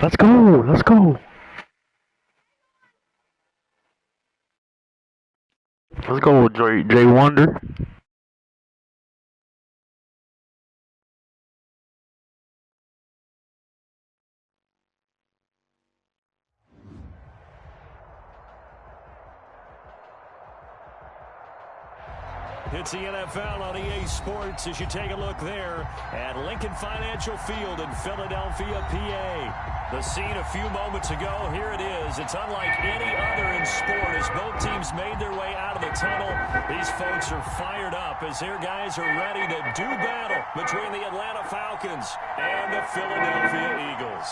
Let's go. Let's go. Let's go, Jay Wonder. It's the NFL on EA Sports as you take a look there at Lincoln Financial Field in Philadelphia, PA. The scene a few moments ago, here it is. It's unlike any other in sport as both teams made their way out of the tunnel. These folks are fired up as their guys are ready to do battle between the Atlanta Falcons and the Philadelphia Eagles.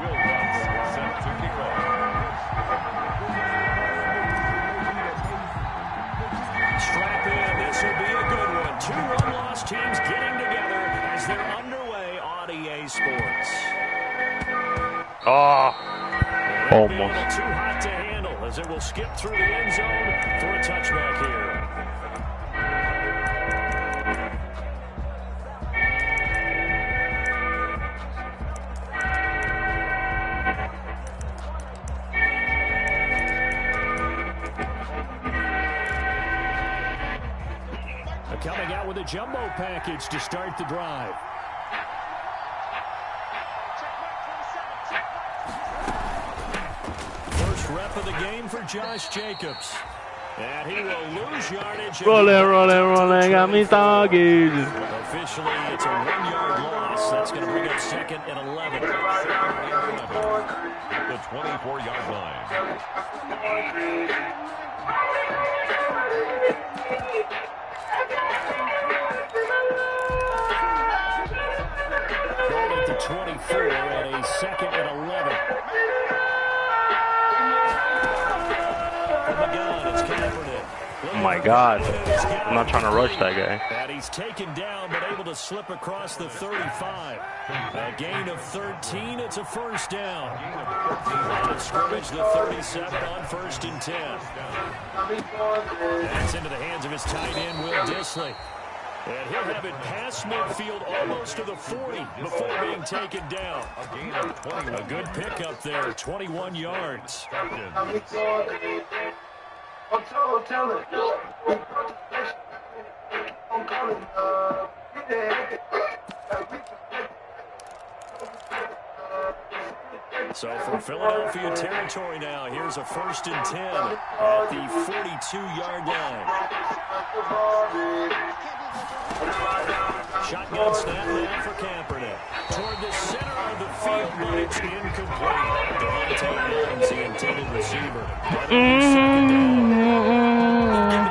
Will Lutz set to kick off. Strap in, this will be a good one. Two run-loss teams getting together as they're underway on EA Sports. Almost. Too hot to handle as it will skip through the end zone for a touchback here. Coming out with a jumbo package to start the drive. First rep of the game for Josh Jacobs. And he will lose yardage. Rolling, got me doggies. Officially, it's a 1-yard loss. That's going to bring up second and 11. The 24-yard line. Going at the 24 and a second and 11. From the gun, it's Kaepernick. Oh my God. I'm not trying to rush that guy. And he's taken down, but able to slip across the 35. A gain of 13. It's a first down. Line of scrimmage, the 37 on 1st and 10. That's into the hands of his tight end, Will Dissly. And he'll have it past midfield almost to the 40 before being taken down. A good pickup there, 21 yards. So for Philadelphia territory now, here's a 1st and 10 at the 42-yard line. Shotgun snap now for Kaepernick. Toward the center of the field, but it's incomplete. Devontae Adams, the intended receiver. Giving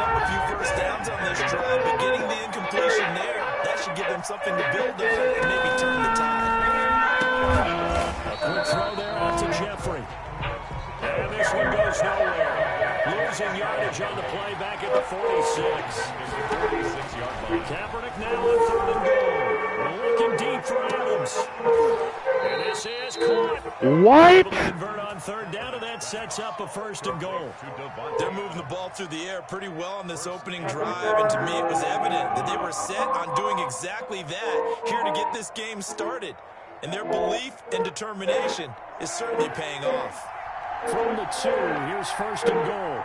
up a few first downs on this drive, but getting the incompletion there, that should give them something to build on and maybe turn the tide. A quick throw there out to Jeffrey. And this one goes nowhere. Losing yardage on the play back at the 46. 46-yard line. Kaepernick now on 3rd and goal. Looking deep for Adams. And this is caught. What? Able to convert on 3rd down, and that sets up a 1st and goal. They're moving the ball through the air pretty well on this opening drive, and to me it was evident that they were set on doing exactly that here to get this game started. And their belief and determination is certainly paying off. From the 2, here's 1st and goal.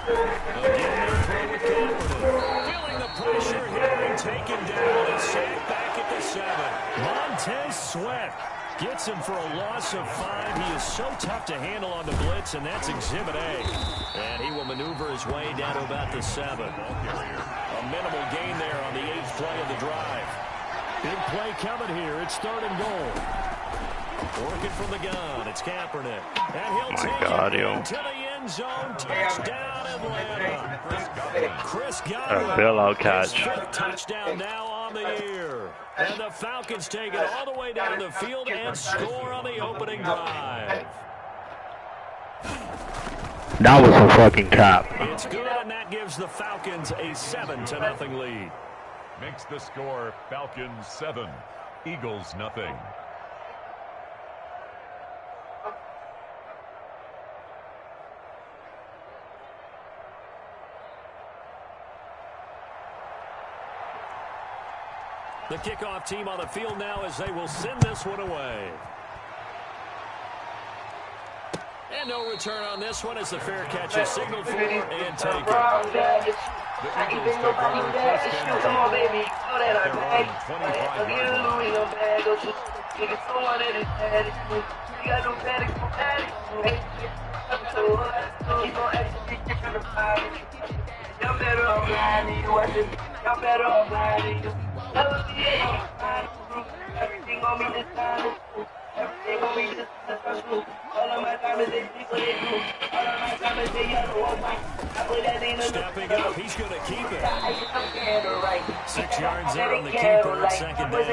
Again, they'll throw with Kaepernick. Feeling the pressure here and taken down. And sacked back at the 7. Montez Sweat gets him for a loss of 5. He is so tough to handle on the blitz, and that's Exhibit A. And he will maneuver his way down to about the 7. A minimal gain there on the 8th play of the drive. Big play coming here. It's 3rd and goal. Working from the gun. It's Kaepernick. And he'll take it to the end zone. Touchdown, Atlanta. Chris Godwin. A bailout catch. 5th touchdown now on the year. And the Falcons take it all the way down the field and score on the opening drive. That was a fucking cap. It's good, and that gives the Falcons a 7-0 lead. Makes the score Falcons 7, Eagles nothing. The kickoff team on the field now as they will send this one away. And no return on this one as the fair catch is signaled for and taken. Not even nobody there to shoot. Come on, baby. Know that I bag. Again, Louis, no bag. Go shoot. Niggas don't want it. It's bad. You got no panic. No panic. Keep on executing. Trying to find me. Y'all better off lying to you. I said, y'all better off lying to you. Everything on me this time. Everything on me this time. All of my diamonds, they see what they do. All of my diamonds, they yellow. Stepping up, he's going to keep it. 6 yards there on the keeper, second down.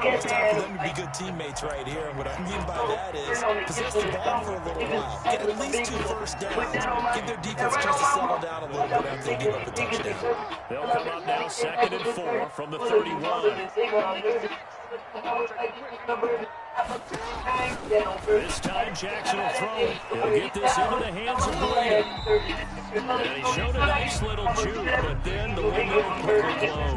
It's time for them to be good teammates right here. And what I mean by that is possess the ball for a little while. Get at least 2 first downs. Give their defense a chance to settle down a little bit after they give up a touchdown. They'll come up now 2nd and 4 from the 31. This time Jackson will throw. He'll get this into the hands of Williams. And he showed a nice little juke, but then the window quickly closed.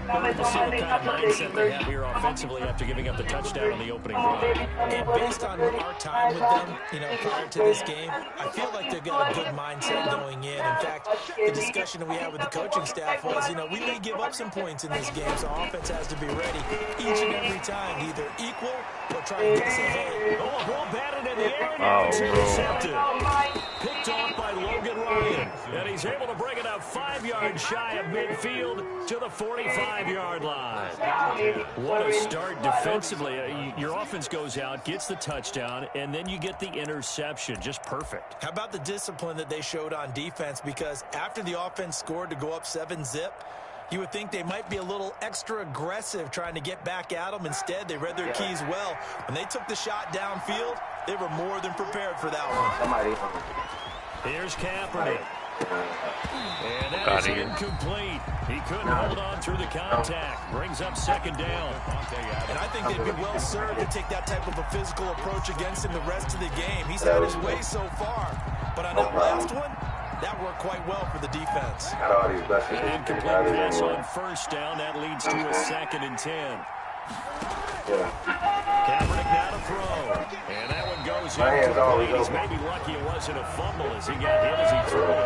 We'll see what kind of mindset they have here offensively after giving up the touchdown on the opening drive. And based on our time with them, prior to this game, I feel like they've got a good mindset going in. In fact, the discussion that we had with the coaching staff was, we may give up some points in this game, so offense has to be ready each and every time to either equal or try and get us ahead. Oh, a ball batted in the air, and it's intercepted. Picked off by Logan Ryan, and he's able to bring it up 5 yards shy of midfield to the 45-yard line. What a start defensively. Your offense goes out, gets the touchdown, and then you get the interception. Just perfect. How about the discipline that they showed on defense? Because after the offense scored to go up 7-zip, you would think they might be a little extra aggressive trying to get back at them. Instead, they read their keys well. When they took the shot downfield, they were more than prepared for that one. Here's Kaepernick. And that is incomplete. He couldn't hold on through the contact. Brings up 2nd down. And I think they'd be well served to take that type of a physical approach against him the rest of the game. He's had his way so far. But on that last one, that worked quite well for the defense. An incomplete pass on 1st down. That leads to a 2nd and 10. Kaepernick now to throw. And that one goes incomplete. He's maybe lucky it wasn't a fumble as he got hit as he threw it.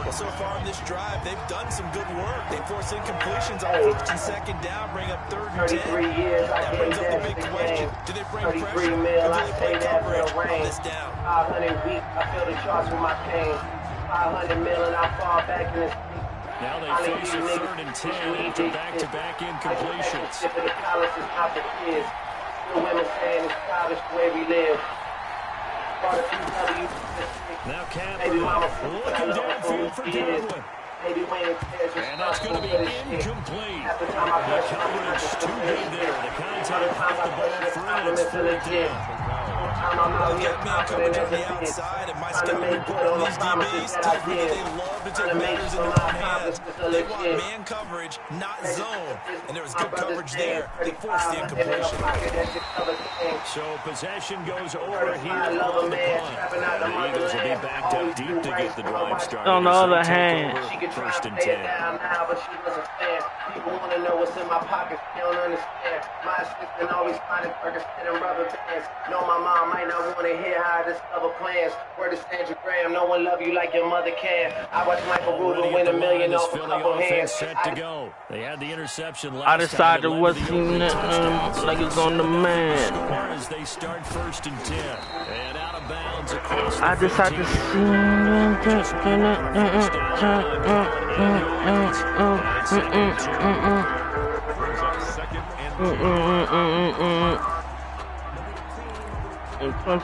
Well, so far in this drive, they've done some good work. They force incompletions on 1st and 2nd down, bring up 3rd and 10. That brings up the big question. Do they bring pressure or do they play coverage on this down? 500 weeks, I feel the charge with my pain. 500 mil and I fall back in the now they face a 3rd and 10 after back-to-back incompletions. Now Kaepernick looking downfield for Godwin. And that's going to be incomplete. The coverage too good there. The contact off the ball free, and it's 4th down. They'll get man coverage on the outside, and my scouting report on these DBs tells me that they love to take matters in their own hands. They want man coverage, not zone. And there was good coverage there. They forced the incompletion. So possession goes over here on the punt. The Eagles will be backed up deep to get the drive started. On the other hand, 1st and 10. People want to know what's in my pockets. They don't understand. My assistant always finding Ferguson and rubber bands. Know my mom might not want to hear how I discover plans. Word to Sandra Graham, no one love you like your mother can. I watch Michael Rubin win $1 million off a couple hands. Set to go. They had the interception last I decided time. what's like it's on the man. As they start 1st and 10. And out of bounds across the I decided to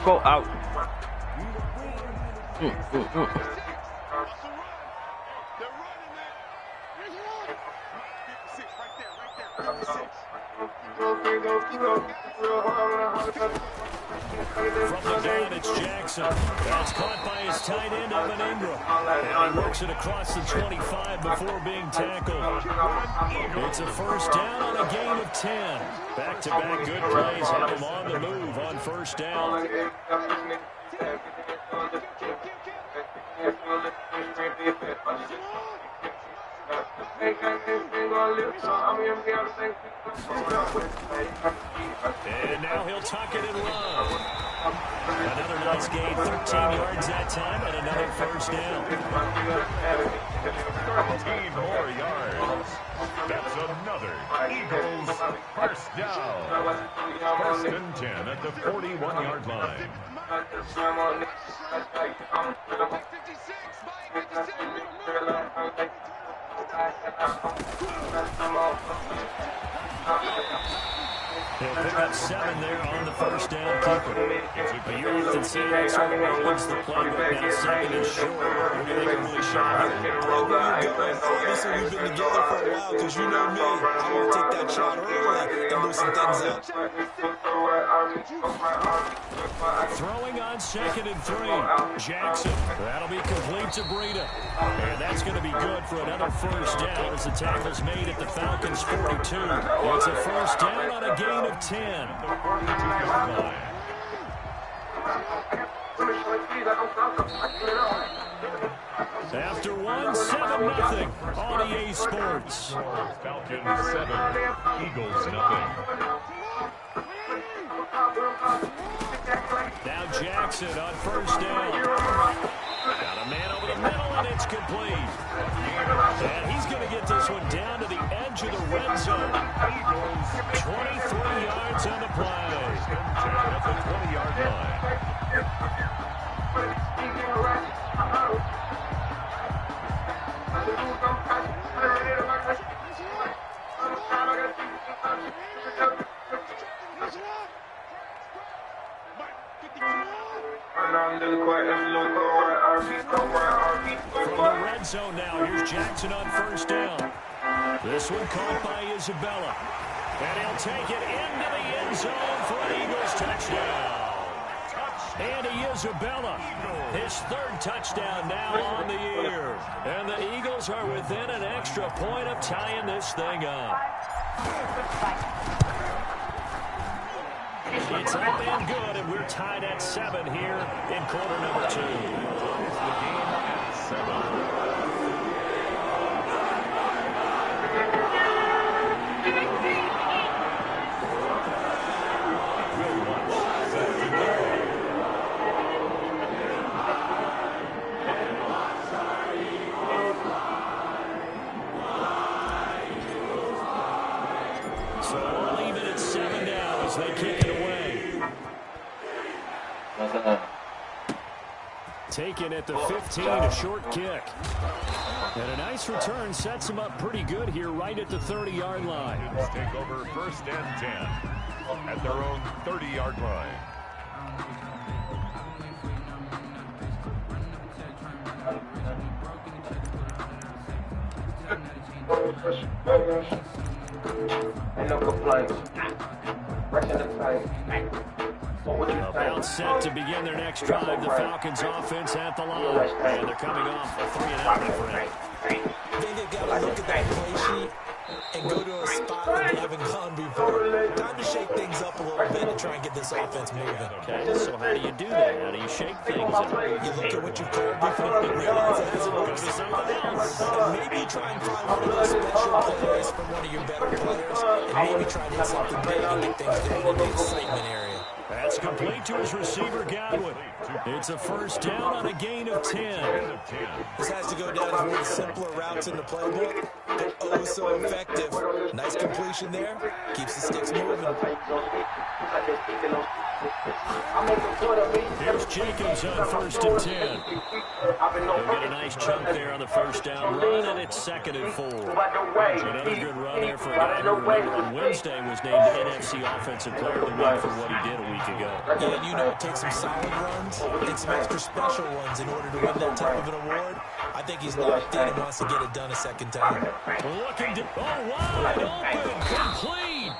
Go out. From the gun, it's Jackson. That's caught by his tight end, Evan Ingram. And he works it across the 25 before being tackled. It's a 1st down on a gain of 10. Back-to-back good plays have him on the move on 1st down. And now he'll tuck it and run. Another nice gain, 13 yards that time, and another first down. 13 more yards. That's another Eagles first down. First and 10 at the 41-yard line. He'll pick up 7 there on the first down keeper. But you often see that sort of runs the playbook. Now second and short. What do you think of really shot here? Obviously, we've been together for a while because you know me. I want to take that shot early and loosen things up. Throwing on 2nd and 3. Jackson. That'll be complete to Breida. And that's going to be good for another first down as the tackle's made at the Falcons' 42. It's a first down on a gain of 10. After 1, 7-0 on EA Sports. Falcons 7, Eagles nothing. Now Jackson on first down. Got a man over the middle, and it's complete. And he's going to get this one down to the edge of the red zone. 23 yards on the play. At the 20-yard line. From the red zone now, here's Jackson on first down. This one caught by Isabella. And he'll take it into the end zone for an Eagles touchdown. Andy Isabella, his 3rd touchdown now on the year. And the Eagles are within an extra point of tying this thing up. It's up and good, and we're tied at 7 here in quarter number 2. Ties the game at 7. So we'll leave it at 7 now as they kick it away. Taken at the 15, a short kick. And a nice return sets them up pretty good here right at the 30-yard line. Let's take over first and 10 at their own 30-yard line. Ain't no complaints. Rushing the time. About set to begin their next drive. The Falcons offense at the line. And they're coming off a 3-and-out difference. I think they've got to look at that play sheet and go to a spot that they haven't gone before. Time to shake things up a little bit and try and get this offense moving. Okay, so how do you do that? How do you shake things up? You look at what you've called before and realize it hasn't worked. And maybe try and find one of those special plays from one of your better players and maybe try and hit something big and get things going in the excitement area. That's complete to his receiver, Godwin. It's a first down on a gain of 10. This has to go down as one of the simpler routes in the playbook, but oh so effective. Nice completion there. Keeps the sticks moving. Here's Jacobs on first and 10. They'll get a nice chunk there on the first down run, and it's 2nd and 4. Another good run there for a guy who, remember, on Wednesday was named NFC Offensive Player of the Week for what he did a week ago. Yeah, and you know it takes some solid runs and some extra special ones in order to win that type of an award. I think he's locked in and wants to get it done a second time. Looking to, wide open, complete.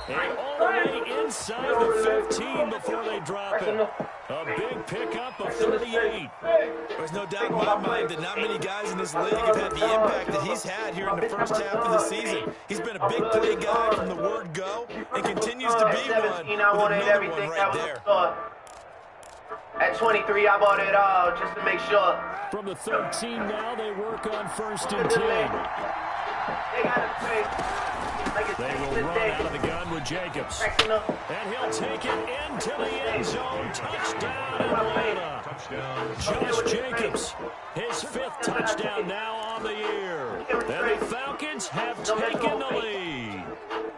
And all the way inside the 15 before they drop it. A big pickup of 38. There's no doubt in my mind that not many guys in this league have had the impact that he's had here in the first half of the season. He's been a big play guy from the word go and continues to be one with another one right there. At 23, I bought it all just to make sure. From the 13 now, they work on first and 10. They will run out of the gun with Jacobs. And he'll take it into the end zone. Touchdown, Atlanta. Josh Jacobs, his 5th touchdown now on the year. And the Falcons have taken the lead.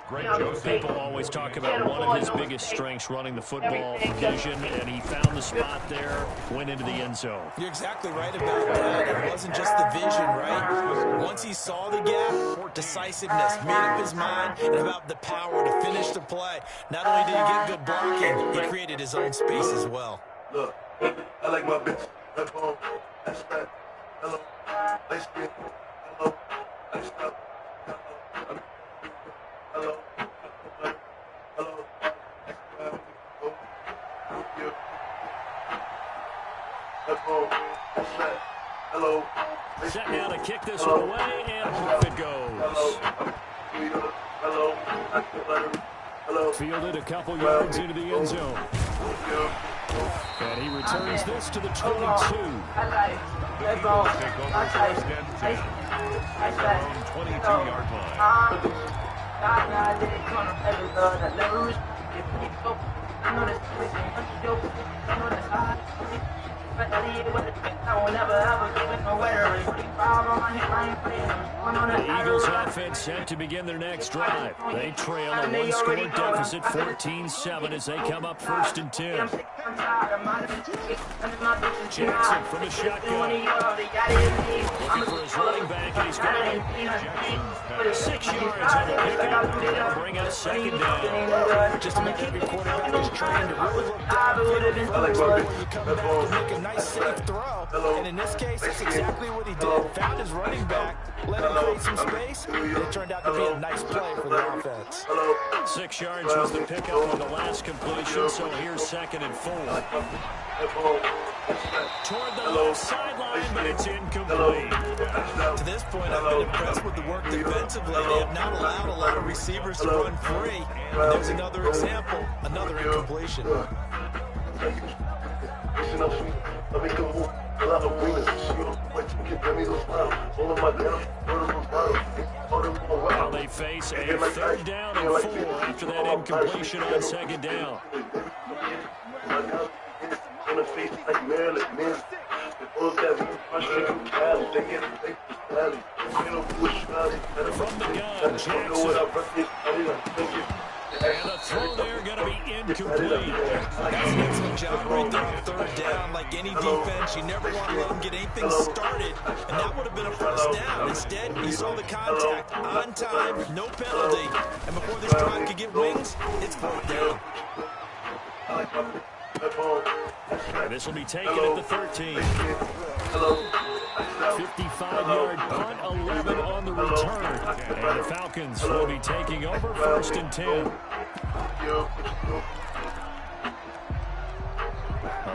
Great People always talk about one of his biggest strengths running the football, vision, and he found the spot there, went into the end zone. You're exactly right about that. It wasn't just the vision, right? Once he saw the gap, decisiveness, made up his mind, and about the power to finish the play. Not only did he get good blocking, he created his own space as well. Look, I like my bitch. That's home. That's right. Hello. Nice to meet you. Hello. Nice to Hello. Hello. That's home. That's right. Hello. Set now to kick this one away, and off it goes. Hello. Hello. Fielded a couple yards into the end zone. And he returns this to the 22. Take over first and 10. At their own 22-yard The Eagles offense set to begin their next drive. They trail a one-score deficit, 14-7, as they come up 1st and 10. Jackson from the shotgun. Looking for his running back, and he's got it. 6 yards on the pickup. That'll bring us 2nd down. Just about every quarterback is trained to really look downfield before you come back and make a nice safe throw. And in this case, that's exactly what he did. Found his running back, let him create some space, and it turned out to be a nice play for the offense. 6 yards was the pickup on the last completion, so here's 2nd and 4. Toward the left sideline, but it's incomplete. To this point, I've been impressed with the work defensively. They have not allowed a lot of receivers to run free. And there's another example, another incompletion. Now they face a 3rd down and 4 after that incompletion on 2nd down. From the gun, Jackson. And the throw there going to be incomplete. That's an excellent job right there on 3rd down. Like any defense, you never want to let them get anything started. And that would have been a 1st down. Instead, he saw the contact on time, no penalty. And before this drive could get wings, it's 4th down. And this will be taken at the 13. 55-yard punt, 11 on the return. And the Falcons will be taking over 1st and 10.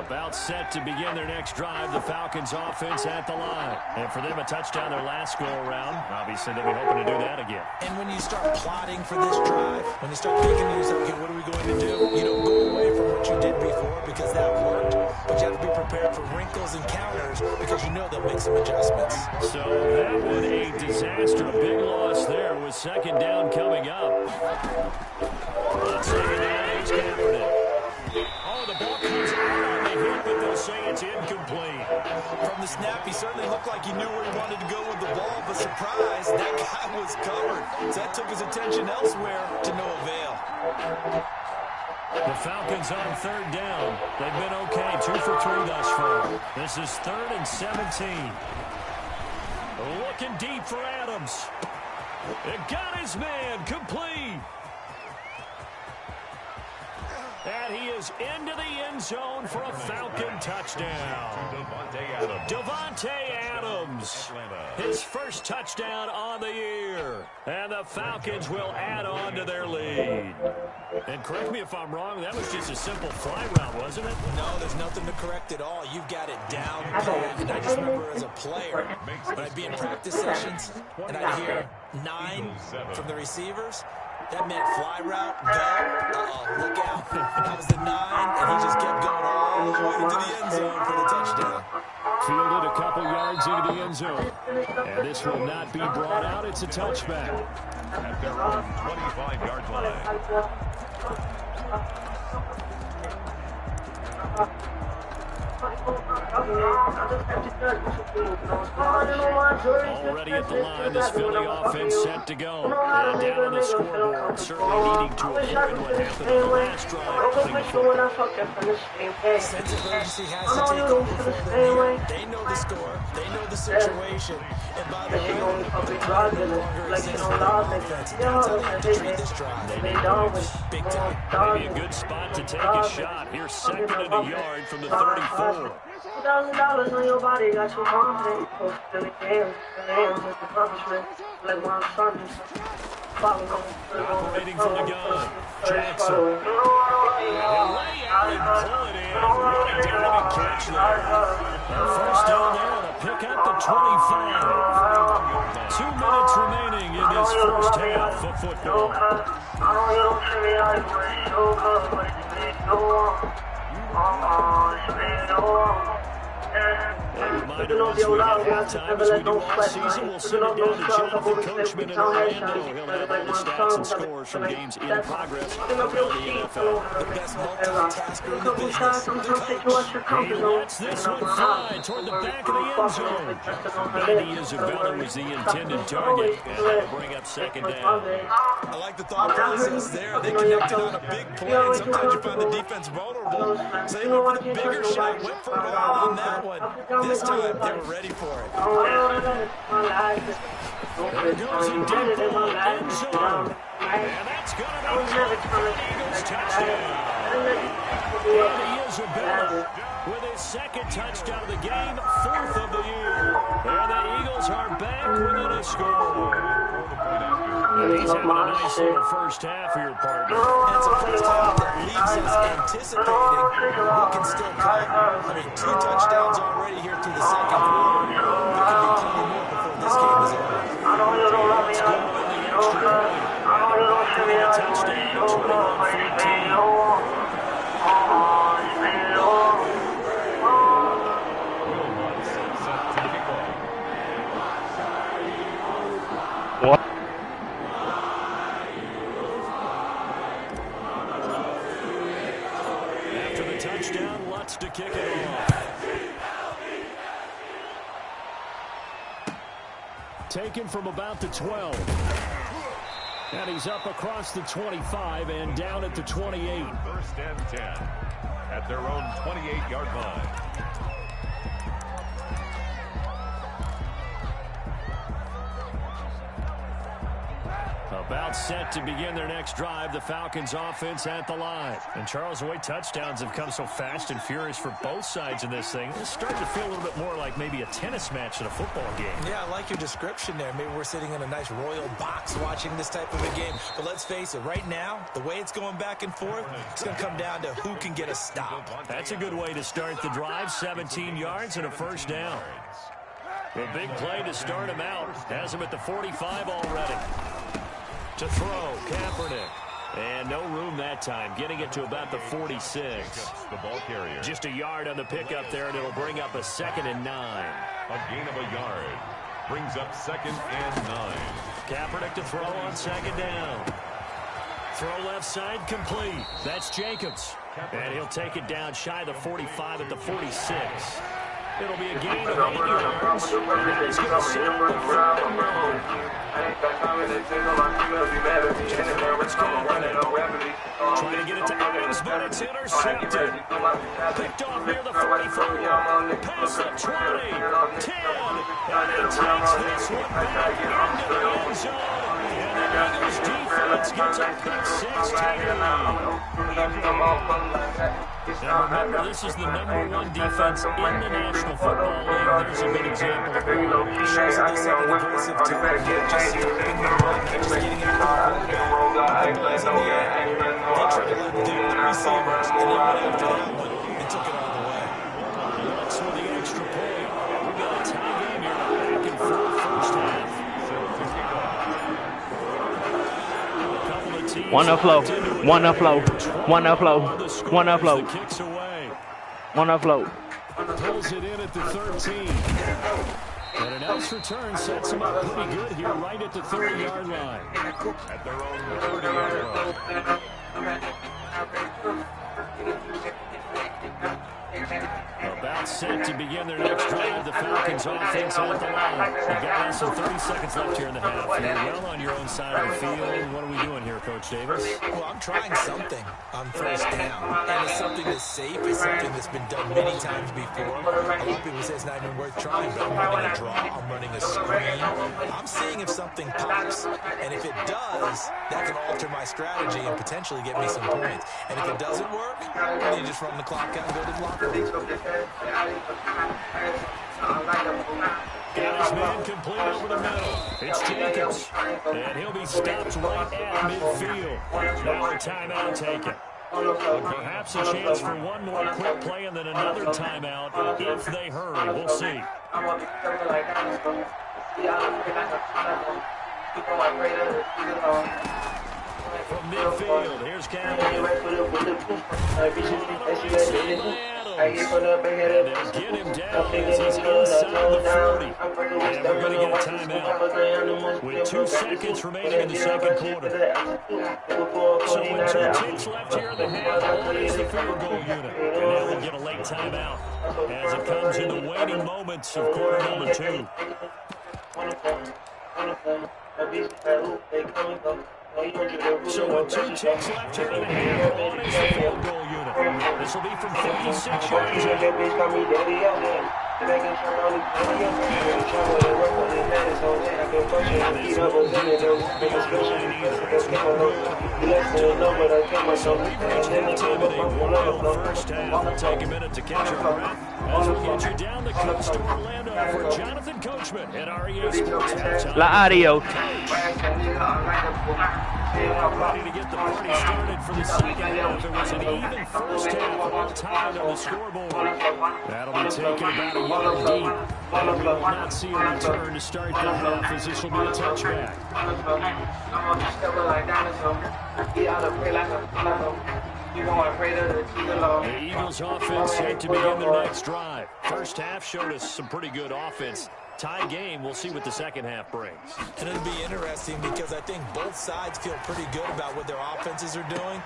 About set to begin their next drive, the Falcons offense at the line. And for them, a touchdown their last go-around. Obviously, they'll be hoping to do that again. And when you start plotting for this drive, when you start thinking to yourself, okay, what are we going to do? You don't go away from what you did before because that worked. But you have to be prepared for wrinkles and counters because you know they'll make some adjustments. So that was a disaster. A big loss there with 2nd down coming up. On 2nd down, it's Kaepernick. Oh, the ball comes out on the hit, but they'll say it's incomplete. From the snap, he certainly looked like he knew where he wanted to go with the ball, but surprise, that guy was covered. So that took his attention elsewhere to no avail. The Falcons on 3rd down. They've been okay, 2 for 3 thus far. This is 3rd and 17. Looking deep for Adams. It got his man, complete. And he is into the end zone for a Falcon touchdown. Davante Adams, his first touchdown on the year. And the Falcons will add on to their lead. And correct me if I'm wrong, that was just a simple fly route, wasn't it? No, there's nothing to correct at all. You've got it down pat. And I just remember as a player, when I'd be in practice sessions, and I'd hear 9 from the receivers, that meant fly route, go, look out. That was the 9, and he just kept going all the way to the end zone for the touchdown. Fielded a couple yards into the end zone. And this will not be brought out. It's a touchback. At their own 25-yard line. Already at the line, this Philly offense set to go. And down on the scoreboard, certainly needing to avoid what happened on the last drive. Playing the football. Sense of urgency has to take over for them here. They know the score. They know the situation. And by the way, they're no longer existing on offense. That's how they have to treat this drive. They need yards big time. Maybe a good spot to take a shot. Here's second and a yard from the 34. $2,000 on your body got you confident. Posted in the games, just accomplishment. Like my son. Operating from the gun, Jackson. He'll lay out and pull it in. What a dominant catch there. First down there to pick up the 25. 2 minutes remaining in this first half of football. A reminder as we have halftime, as we do all season, we'll send it down to Jonathan Coachman in Orlando. He'll have all the stats and scores from games in progress around the NFL. The best multitasker in the business. He lets this one fly toward the back of the end zone. Randy Isabella was the intended target, and they'll bring up second down. I like the thought process there. They connected on a big play, and sometimes you find the defense vulnerable. So they went for the bigger shot, went for it all on that one. This time, they were ready for it. There goes a deep ball end zone. And that's going to be an Eagles touchdown. Randy Isabella with his second touchdown of the game, 4th of the year. And the Eagles are back within a score. And he's having a nice little first half here, partner. That's a first half that leaves us anticipating what can still come. I mean, 2 touchdowns already here through the second quarter. There could be plenty more before this game is over. Let's go in the extra point. A touchdown, 21-14. What? After the touchdown, Lutz to kick it off. Taken from about the 12. And he's up across the 25 and down at the 28. First and 10 at their own 28-yard line. About set to begin their next drive, the Falcons offense at the line. And Charles, the way touchdowns have come so fast and furious for both sides in this thing, it's starting to feel a little bit more like maybe a tennis match than a football game. Yeah, I like your description there. Maybe we're sitting in a nice royal box watching this type of a game. But let's face it, right now, the way it's going back and forth, it's going to come down to who can get a stop. That's a good way to start the drive, 17 yards and a first down. The big play to start him out. Has him at the 45 already. To throw, Kaepernick. And no room that time, getting it to about the 46. The ball carrier. Just a yard on the pickup there, and it'll bring up a 2nd and 9. A gain of a yard. Brings up 2nd and 9. Kaepernick to throw on 2nd down. Throw left side, complete. That's Jacobs. And he'll take it down shy of the 45 at the 46. It'll be a gain of 8 yards. And he's going to set up the 3rd and 9. Trying to get it to Adams, but it's intercepted. Picked off near the 44. Past the 20. 10. And he takes this one back into the end zone. And the Eagles defense gets a pick 16. Now remember, this is the #1 defense in the National Football League. There's a good example of It shows that they're something aggressive to it. Just slipping the run, just getting it to the quarterback. The ball's in the air. They tried to let the receivers, and they went after that one and took it all the way. Lutz with the extra point. We've got a tie game here, back and forth first half. One upload. One upload. One upload. One upload. One upload. Pulls it in at the 13. And a nice return sets him up pretty good here right at the 30-yard line. At their own 30-yard line. About set to begin their next drive. The Falcons offense at the line. You've got less than 30 seconds left here in the half. You're well on your own side of the field. What are we doing here, Coach Davis? Well, I'm trying something on first down. And it's something that's safe. It's something that's been done many times before. A lot of people say it's not even worth trying, but I'm running a draw. I'm running a screen. I'm seeing if something pops. And if it does, that can alter my strategy and potentially get me some points. And if it doesn't work, then you just run the clock out and go to the locker room. Got his man complete over the middle. It's Jacobs. And he'll be stopped right at midfield. Now a timeout taken. Perhaps a chance for one more quick play and then another timeout if they hurry. We'll see. From midfield, here's Campbell. And they'll get him down as he's inside the 40. And we're going to get a timeout with 2 seconds remaining in the second quarter. So with 2 ticks left here in the half, what is the field goal unit? And now we'll get a late timeout as it comes in the waning moments of quarter number 2. So with 2 ticks left here in the half, on is the field goal unit. This will be from 46 yards out. So we've reached halftime in a wild first half. We'll take a minute to catch our breath as we get you down the coast to Orlando for Jonathan Coachman at REA Sports Halftime. La Adio. Ready to get the party started for the second half. It was an even first half, all tied on the scoreboard. That'll be taken about a yard deep. And we will not see a return to start the half as this will be a touchback. The Eagles offense set to begin their next drive. First half showed us some pretty good offense. Tie game, we'll see what the second half brings. And it'll be interesting because I think both sides feel pretty good about what their offenses are doing.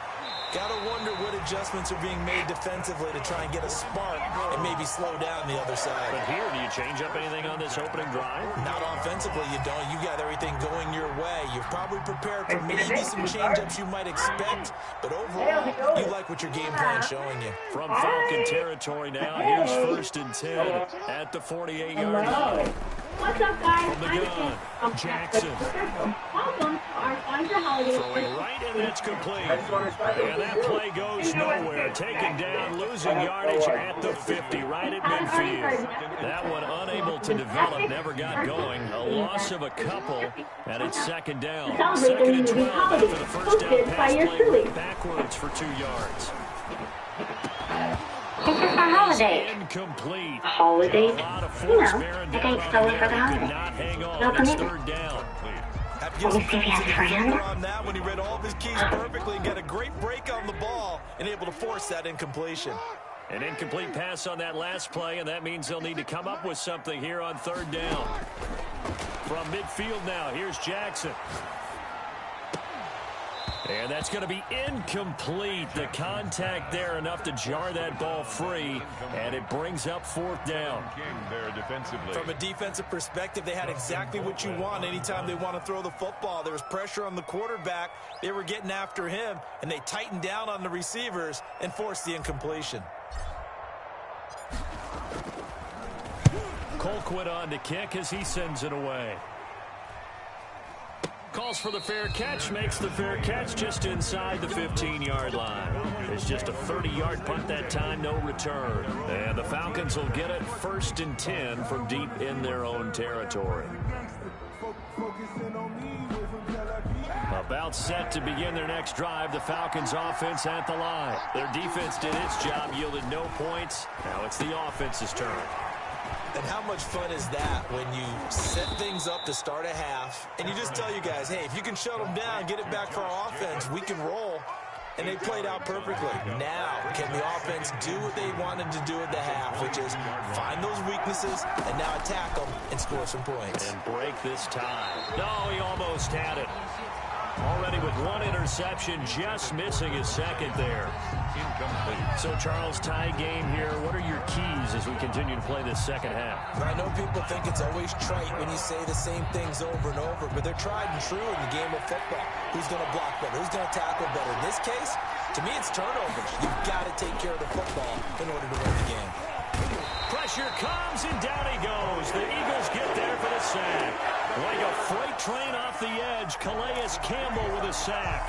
Got to wonder what adjustments are being made defensively to try and get a spark and maybe slow down the other side. But here, do you change up anything on this opening drive? Not offensively, you don't. You got everything going your way. You've probably prepared for maybe some change-ups you might expect, but overall, you like what your game plan's showing you. From Falcon territory now, here's 1st and 10 at the 48-yard line. What's up, guys? From the gun, Jackson. Welcome to our Find Your Holiday. Throwing right, and it's complete. And that play goes nowhere. Taken down, losing yardage at the 50, right at midfield. That one unable to develop, never got going. A loss of a couple, and it's second down. Second and 12 after the first down pass play went backwards for 2 yards. This is our holiday. Incomplete. Holiday? A lot of force bearing I down think on so the for the could holiday. not hang on. No It's commitment. 3rd down. Have to Let give me see if he has a some friend. on that when he read all of his keys perfectly and got a great break on the ball and able to force that incompletion. An incomplete pass on that last play, and that means they'll need to come up with something here on 3rd down. From midfield now, here's Jackson. And that's going to be incomplete. The contact there enough to jar that ball free, and it brings up 4th down. From a defensive perspective, they had exactly what you want anytime they want to throw the football. There was pressure on the quarterback. They were getting after him, and they tightened down on the receivers and forced the incompletion. Colquitt on to kick as he sends it away. Calls for the fair catch, makes the fair catch just inside the 15-yard line. It's just a 30-yard punt that time, no return. And the Falcons will get it 1st and 10 from deep in their own territory. About set to begin their next drive, the Falcons offense at the line. Their defense did its job, yielded no points. Now it's the offense's turn. And how much fun is that when you set things up to start a half and you just tell you guys, hey, if you can shut them down, get it back for our offense, we can roll. and they played out perfectly. Now, can the offense do what they wanted to do at the half, which is find those weaknesses and now attack them and score some points. And break this tie. No, he almost had it. Already with one interception, just missing his second there. So, Charles, tie game here. What are your keys as we continue to play this second half? I know people think it's always trite when you say the same things over and over, but they're tried and true in the game of football. Who's going to block better? Who's going to tackle better? In this case, to me, it's turnovers. You've got to take care of the football in order to win the game. Pressure comes, and down he goes. The Eagles get there for the sack. Like a freight train off the edge, Calais Campbell with a sack.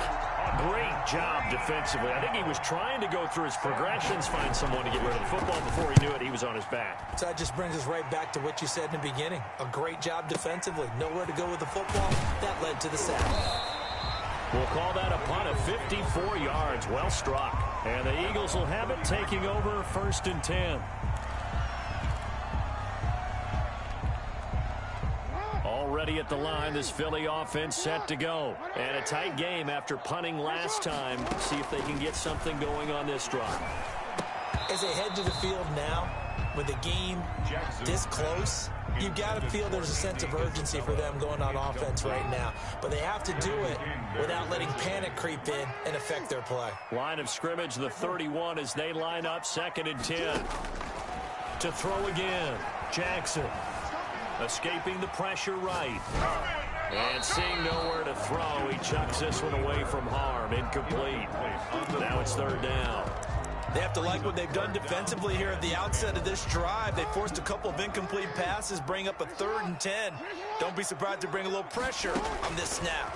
Great job defensively. I think he was trying to go through his progressions, find someone to get rid of the football. Before he knew it, he was on his back. So that just brings us right back to what you said in the beginning. A great job defensively. Nowhere to go with the football. That led to the sack. We'll call that a punt of 54 yards. Well struck. And the Eagles will have it, taking over 1st and 10. Already at the line, this Philly offense set to go. And a tight game after punting last time. See if they can get something going on this drive. As they head to the field now, with the game this close, you've got to feel there's a sense of urgency for them going on offense right now. But they have to do it without letting panic creep in and affect their play. Line of scrimmage, the 31 as they line up 2nd and 10. To throw again, Jackson. Escaping the pressure right. And seeing nowhere to throw, he chucks this one away from harm. Incomplete. Now it's 3rd down. They have to like what they've done defensively here at the outset of this drive. They forced a couple of incomplete passes, bring up a 3rd and 10. Don't be surprised to bring a little pressure on this snap.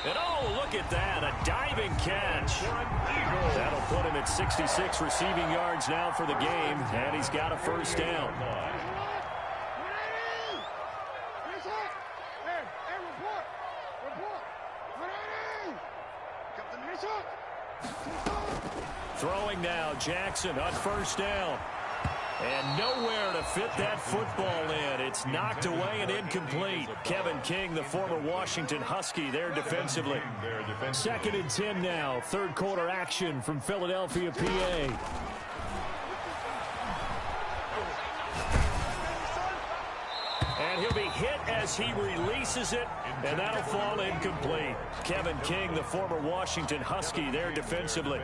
And oh, look at that, a diving catch. That'll put him at 66 receiving yards now for the game, and he's got a 1st down. Throwing now, Jackson on 1st down. And nowhere to fit that football in. It's knocked away and incomplete. Kevin King, the former Washington Husky, there defensively. 2nd and 10 now. 3rd quarter action from Philadelphia, PA. And he'll be hit as he releases it, and that'll fall incomplete. Kevin King, the former Washington Husky, there defensively.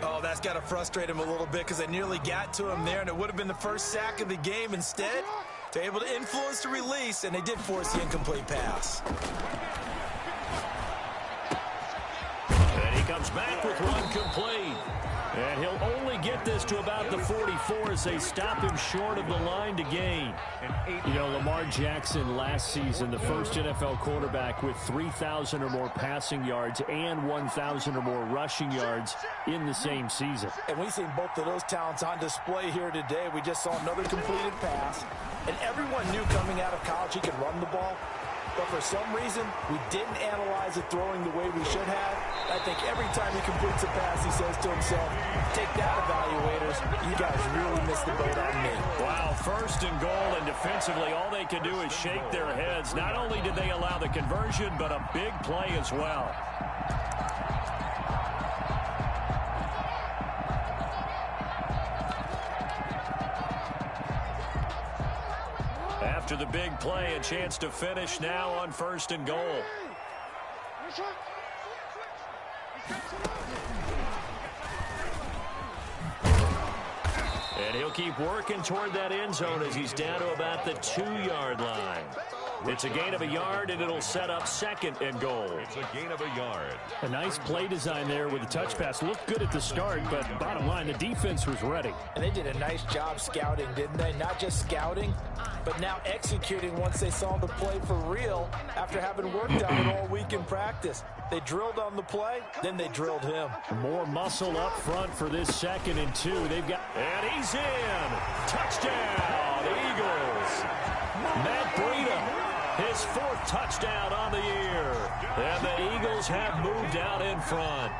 Oh, that's got to frustrate him a little bit because they nearly got to him there, and it would have been the first sack of the game. Instead, they're able to influence the release, and they did force the incomplete pass. And he comes back with one complete. And he'll only get this to about the 44 as they stop him short of the line to gain. You know, Lamar Jackson last season, the first NFL quarterback with 3,000 or more passing yards and 1,000 or more rushing yards in the same season. And we've seen both of those talents on display here today. We just saw another completed pass. And everyone knew coming out of college he could run the ball. But for some reason, we didn't analyze it throwing the way we should have. I think every time he completes a pass, he says to himself, take that, evaluators. You guys really missed the boat on me. Wow, 1st and goal, and defensively, all they can do is shake their heads. Not only did they allow the conversion, but a big play as well. After the big play, a chance to finish now on 1st and goal. And he'll keep working toward that end zone as he's down to about the 2-yard line. It's a gain of a yard, and it'll set up 2nd and goal. It's a gain of a yard. A nice play design there with a touch pass. Looked good at the start, but bottom line, the defense was ready. And they did a nice job scouting, didn't they? Not just scouting, but now executing once they saw the play for real after having worked on it all week in practice. They drilled on the play, then they drilled him. More muscle up front for this 2nd and 2. They've got, and he's in. Touchdown, the Eagles. Matt Breida, his 4th touchdown on the year. And the Eagles have moved out in front.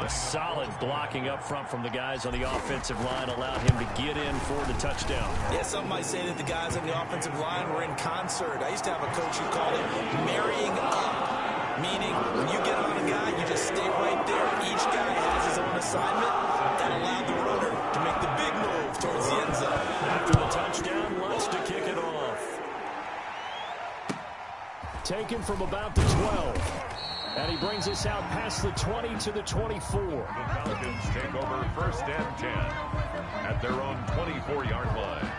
A solid blocking up front from the guys on the offensive line allowed him to get in for the touchdown. Yeah, some might say that the guys on the offensive line were in concert. I used to have a coach who called it marrying up, meaning when you get on a guy, you just stay right there. Each guy has his own assignment. That allowed the runner to make the big move towards the end zone. After the touchdown, wants to kick it off. Taken from about the 12. And he brings us out past the 20 to the 24. The Falcons take over 1st and 10 at their own 24-yard line.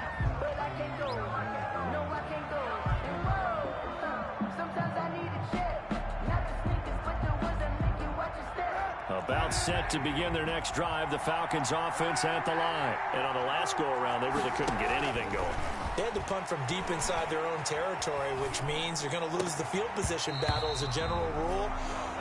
About set to begin their next drive, the Falcons offense at the line. And on the last go-around, they really couldn't get anything going. They had to punt from deep inside their own territory, which means you're going to lose the field position battle as a general rule.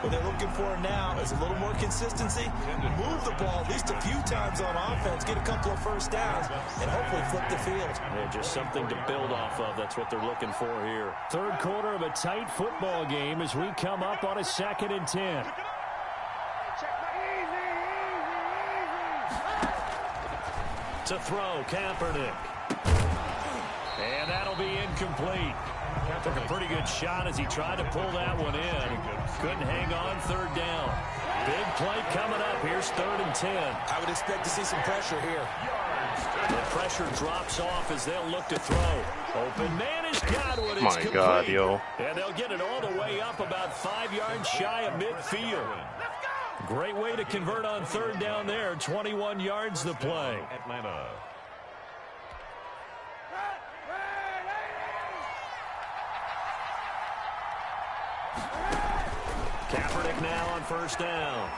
What they're looking for now is a little more consistency, move the ball at least a few times on offense, get a couple of first downs, and hopefully flip the field. Yeah, just something to build off of. That's what they're looking for here. Third quarter of a tight football game as we come up on a 2nd and 10. To throw, Kaepernick. And that'll be incomplete. Took a pretty good shot as he tried to pull that one in. Couldn't hang on, 3rd down. Big play coming up. Here's 3rd and 10. I would expect to see some pressure here. The pressure drops off as they'll look to throw. Open man is Godwin. It's My complete. God, yo. And they'll get it all the way up about 5 yards shy of midfield. Great way to convert on 3rd down there. 21 yards the play. Atlanta. Kaepernick now on 1st down.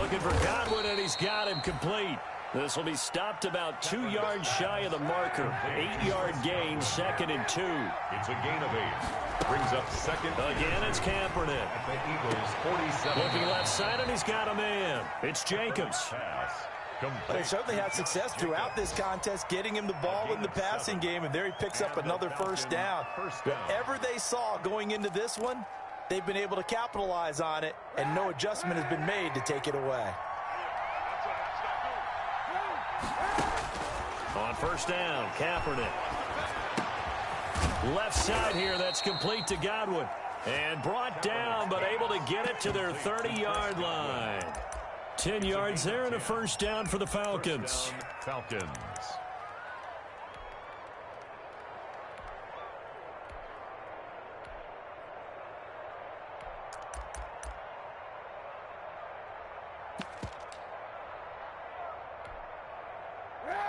Looking for Godwin, and he's got him complete. This will be stopped about 2 yards shy of the marker. 8-yard gain, 2nd and 2. It's a gain of 8. Brings up 2nd. Again, it's Kaepernick. At the Eagles' 47. Looking left side, and he's got a man. It's Jacobs. Pass. They certainly had success throughout this contest, getting him the ball in the passing game, and there he picks up another 1st down. Whatever they saw going into this one, they've been able to capitalize on it, and no adjustment has been made to take it away. On 1st down, Kaepernick. Left side here, that's complete to Godwin. And brought down, but able to get it to their 30-yard line. 10 yards there and a 1st down for the Falcons. Falcons.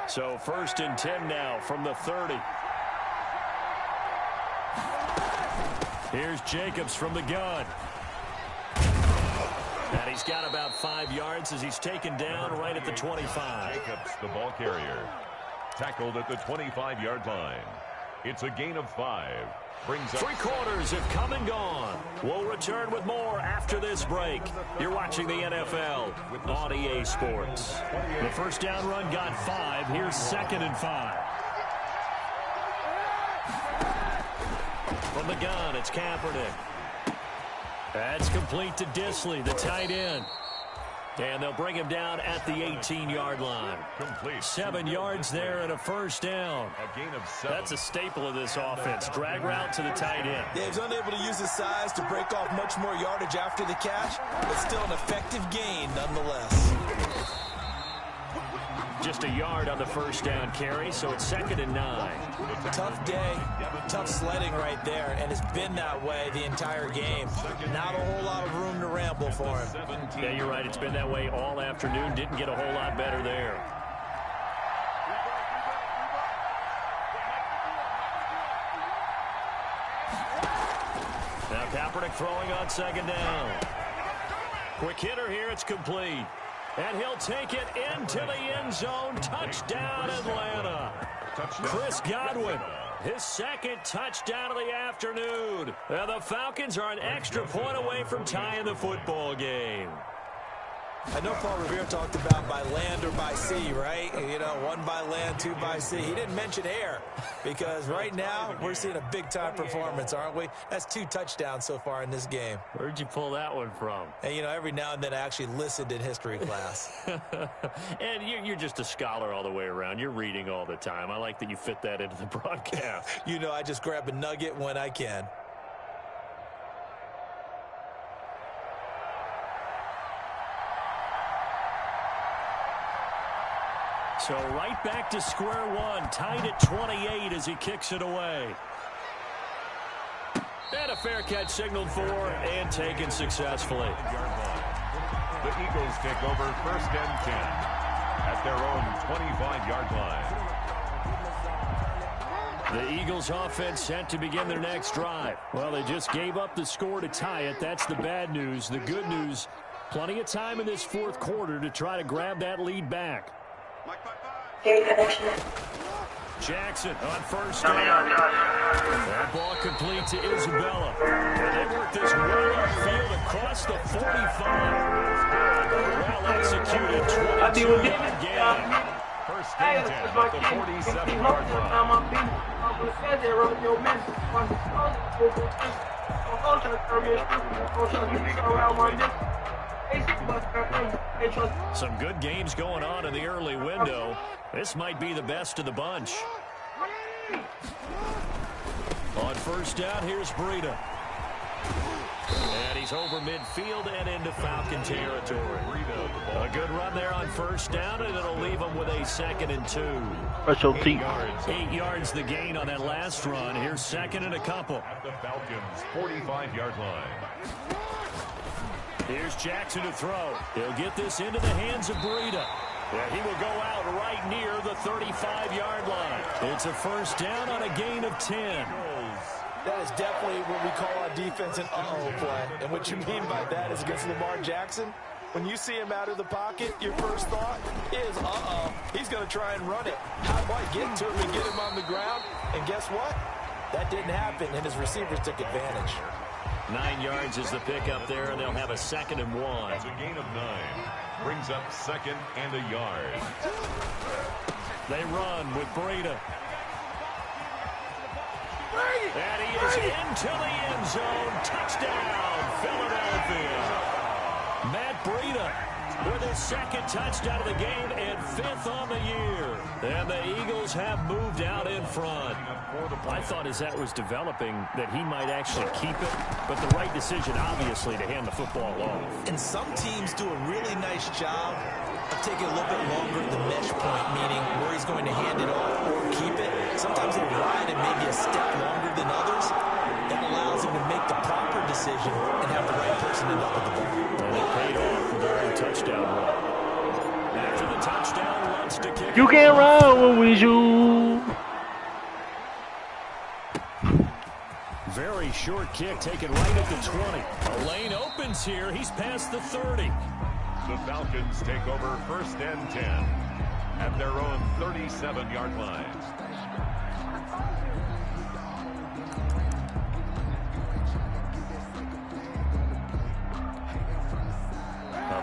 So 1st and 10 now from the 30. Here's Jacobs from the gun. And he's got about 5 yards as he's taken down right at the 25. Jacobs, the ball carrier. Tackled at the 25-yard line. It's a gain of 5. Brings up 3 quarters have come and gone. We'll return with more after this break. You're watching the NFL on EA Sports. The 1st down run got 5. Here's 2nd and 5. From the gun, it's Kaepernick. That's complete to Disley, the tight end. And they'll bring him down at the 18-yard line. complete. 7 yards there and a 1st down. A gain of 7. That's a staple of this offense. Drag route to the tight end. Yeah, he's unable to use his size to break off much more yardage after the catch, but still an effective gain nonetheless. Just a yard on the 1st down carry, so it's 2nd and 9. Tough day, tough sledding right there, and it's been that way the entire game. Not a whole lot of room to ramble for him. Yeah, you're right. It's been that way all afternoon. Didn't get a whole lot better there. Now Kaepernick throwing on 2nd down. Quick hitter here. It's complete. And he'll take it into the end zone. Touchdown, Atlanta. Chris Godwin, his 2nd touchdown of the afternoon. Now the Falcons are an extra point away from tying the football game. I know Paul Revere talked about by land or by sea, right? You know, 1 by land, 2 by sea. He didn't mention air because right now we're seeing a big-time performance, aren't we? That's 2 touchdowns so far in this game. Where'd you pull that one from? And, you know, every now and then I actually listened in history class. And you're just a scholar all the way around. You're reading all the time. I like that you fit that into the broadcast. You know, I just grab a nugget when I can. So right back to square one, tied at 28 as he kicks it away. And a fair catch signaled for and taken successfully. The Eagles take over 1st and 10 at their own 25-yard line. The Eagles offense set to begin their next drive. Well, they just gave up the score to tie it. That's the bad news. The good news, plenty of time in this 4th quarter to try to grab that lead back. Jackson on 1st down. That ball complete to Isabella. And they work this well upfield across the 45. Well executed 22-yard gain. 1st and 10 at the 47-yard line. Some good games going on in the early window. This might be the best of the bunch. On 1st down, here's Breida. And he's over midfield and into Falcon territory. A good run there on 1st down, and it'll leave him with a 2nd and 2. Special team. 8 yards the gain on that last run. Here's 2nd and a couple. At the Falcons' 45-yard line. Here's Jackson to throw. He'll get this into the hands of Breida. Yeah, he will go out right near the 35-yard line. It's a 1st down on a gain of 10. That is definitely what we call on defense an uh-oh play. And what you mean by that is against Lamar Jackson, when you see him out of the pocket, your first thought is, uh-oh, he's going to try and run it. How do I get to him and get him on the ground? And guess what? That didn't happen, and his receivers took advantage. 9 yards is the pickup there, and they'll have a 2nd and 1. That's a gain of 9. Brings up 2nd and a yard. They run with Breida. And he is into the end zone. Touchdown, Philadelphia. Matt Breida with his 2nd touchdown of the game and 5th on the year. And the Eagles have moved out in front. I thought as that was developing that he might actually keep it, but the right decision, obviously, to hand the football off. And some teams do a really nice job of taking a little bit longer at the mesh point, meaning where he's going to hand it off or keep it. Sometimes they ride it maybe a step longer than others. That allows him to make the proper decision and have the right person end up with the ball. And it paid off with a early touchdown run. After the touchdown, wants to kick. You can't run with you. Very short kick taken right at the 20. A lane opens here. He's past the 30. The Falcons take over 1st and 10 at their own 37-yard line.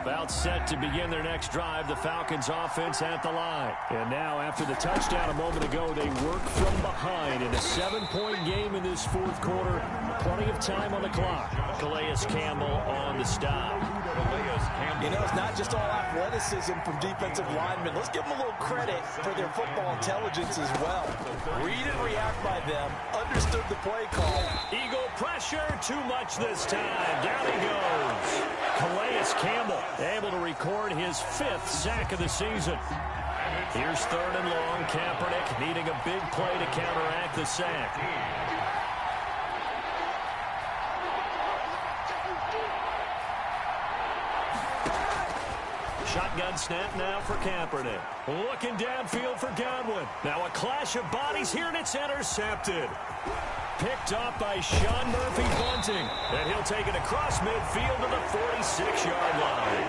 About set to begin their next drive, the Falcons offense at the line. And now after the touchdown a moment ago, they work from behind in a 7-point game in this 4th quarter. Plenty of time on the clock. Calais Campbell on the stop. You know, it's not just all athleticism from defensive linemen. Let's give them a little credit for their football intelligence as well. Read and react by them. Understood the play call. Eagle pressure, too much this time. Down he goes. Calais Campbell able to record his 5th sack of the season. Here's 3rd and long. Kaepernick needing a big play to counteract the sack. Shotgun snap now for Kaepernick. Looking downfield for Godwin. Now a clash of bodies here, and it's intercepted. Picked off by Sean Murphy Bunting. And he'll take it across midfield to the 46-yard line.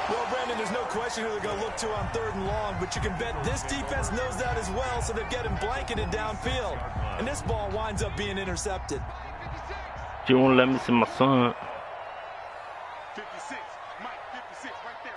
Well, Brandon, there's no question who they're going to look to on 3rd and long, but you can bet this defense knows that as well, so they're getting blanketed downfield. And this ball winds up being intercepted. You won't let me see my son. 56, Mike, 56, right there,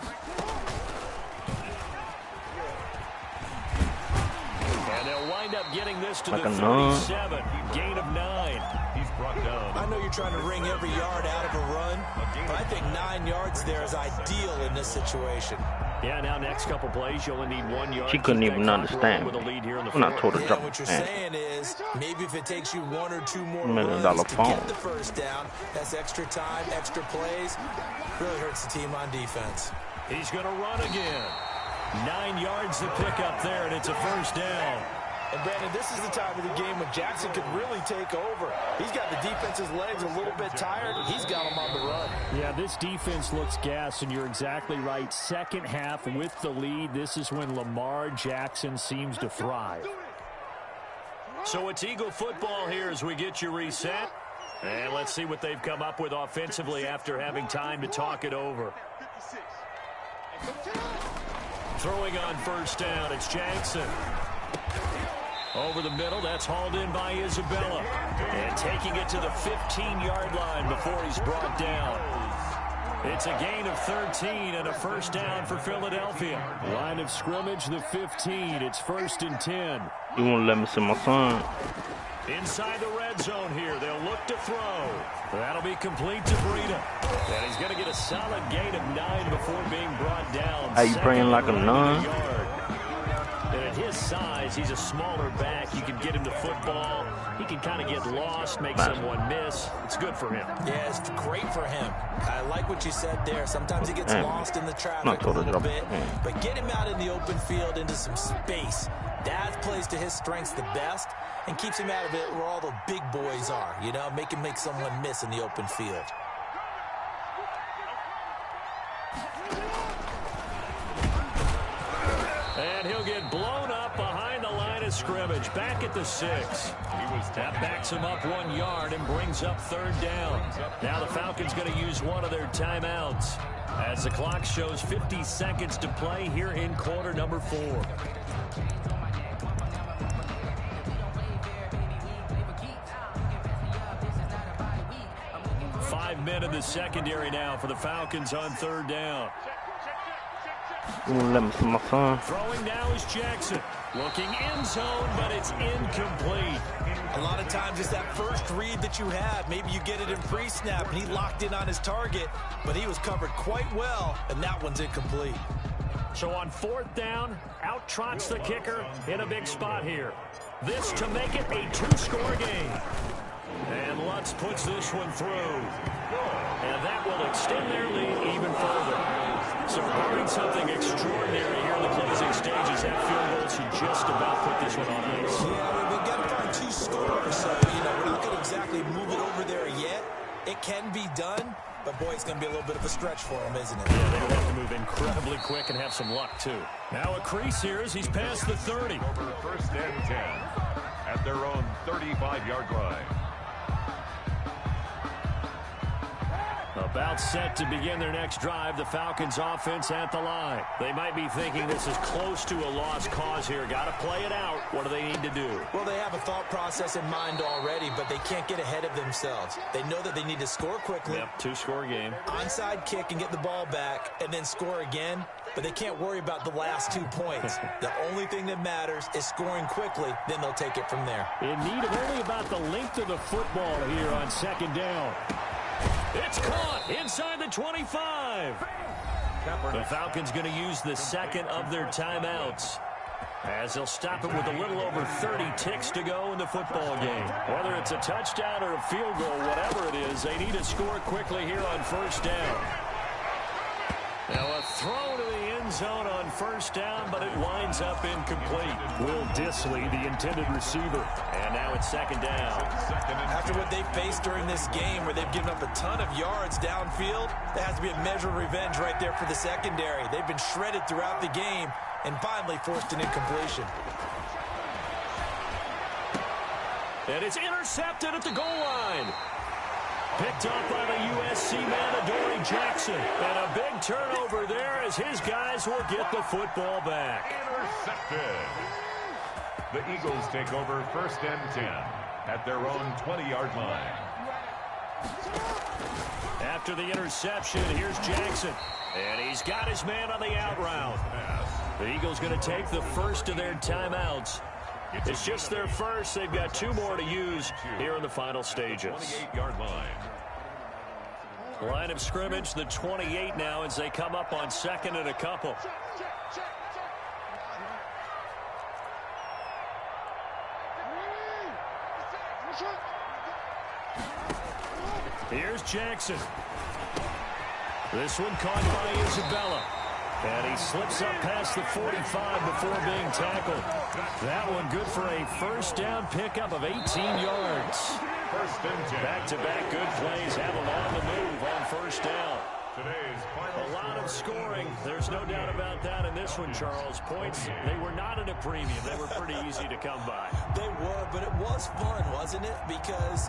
And they'll wind up getting this to Like the a nun. 37. Gain of 9. He's brought down. I know you're trying to wring every yard out of a run, but I think 9 yards there is ideal in this situation. Yeah, now next couple plays, you only need 1 yard. She couldn't Keep even that clock understand. rolling with a lead here in the When I fourth. told her to drop What you're the hand. saying is maybe if it takes you 1 or 2 more $1 million runs to phone. get the 1st down, that's extra time, extra plays. Really hurts the team on defense. He's going to run again. 9 yards to pick up there, and it's a first down. And, Brandon, this is the time of the game when Jackson could really take over. He's got the defense's legs a little bit tired. He's got them on the run. Yeah, this defense looks gassed, and you're exactly right. Second half with the lead, this is when Lamar Jackson seems to thrive. So it's Eagle football here as we get you reset. And let's see what they've come up with offensively after having time to talk it over. Throwing on first down, it's Jackson. Over the middle, that's hauled in by Isabella. And taking it to the 15-yard line before he's brought down. It's a gain of 13 and a first down for Philadelphia. Line of scrimmage, the 15. It's 1st and 10. You won't let me see my son. Inside the red zone here, they'll look to throw. That'll be complete to Breida. And he's going to get a solid gain of 9 before being brought down. How you praying like a nun? And at his size, he's a smaller back. You can get him to football. He can kind of get lost, make someone miss. It's good for him. Yeah, it's great for him. I like what you said there. Sometimes he gets lost in the traffic a little bit. But get him out in the open field into some space. That plays to his strengths the best and keeps him out of it where all the big boys are. You know, make him make someone miss in the open field. And he'll get blown up behind the line of scrimmage. Back at the 6. That backs him up 1 yard and brings up 3rd down. Now the Falcons going to use one of their timeouts as the clock shows 50 seconds to play here in quarter number 4. 5 men in the secondary now for the Falcons on 3rd down. You won't let me see my son. Throwing now is Jackson. Looking end zone, but it's incomplete. A lot of times it's that first read that you have. Maybe you get it in pre-snap, and he locked in on his target, but he was covered quite well, and that one's incomplete. So on 4th down, out trots the kicker in a big spot here. This to make it a 2-score game. And Lutz puts this one through. And that will extend their lead even further. So barring something extraordinary here in the closing stages, that field goal should just about put this one on ice. Yeah, we've got to find 2 scores, so, we're not going to exactly move it over there yet. It can be done, but, boy, it's going to be a little bit of a stretch for them, isn't it? Yeah, they would have to move incredibly quick and have some luck, too. Now a crease here as he's past the 30. Over 1st and 10 at their own 35-yard line. About set to begin their next drive, the Falcons offense at the line. They might be thinking this is close to a lost cause here. Got to play it out. What do they need to do? Well, they have a thought process in mind already, but they can't get ahead of themselves. They know that they need to score quickly. Yep, 2-score game. Onside kick and get the ball back and then score again, but they can't worry about the last 2 points. The only thing that matters is scoring quickly, then they'll take it from there. In need of only about the length of the football here on 2nd down. It's caught inside the 25. The Falcons going to use the 2nd of their timeouts as they'll stop it with a little over 30 ticks to go in the football game. Whether it's a touchdown or a field goal, whatever it is, they need to score quickly here on 1st down. Now a throw to the end zone on 1st down, but it winds up incomplete. Will Disley, the intended receiver. And now it's 2nd down. After what they've faced during this game where they've given up a ton of yards downfield, there has to be a measure of revenge right there for the secondary. They've been shredded throughout the game and finally forced an incompletion. And it's intercepted at the goal line. Picked up by the USC man, Adoree Jackson. And a big turnover there as his guys will get the football back. Intercepted. The Eagles take over 1st and 10 at their own 20-yard line. After the interception, here's Jackson. And he's got his man on the out route. The Eagles going to take the 1st of their timeouts. It's just their 1st. They've got 2 more to use here in the final stages. 28-yard line. Line of scrimmage, the 28 now as they come up on 2nd and a couple. Here's Jackson. This one caught by Isabella. And he slips up past the 45 before being tackled. That one good for a first down pickup of 18 yards. First and 10. Back-to-back good plays have him on the move on first down. Today's final A lot of scoring. There's no doubt about that in this one, Charles. Points, they were not at a premium. They were pretty easy to come by. They were, but it was fun, wasn't it? Because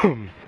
Hmm.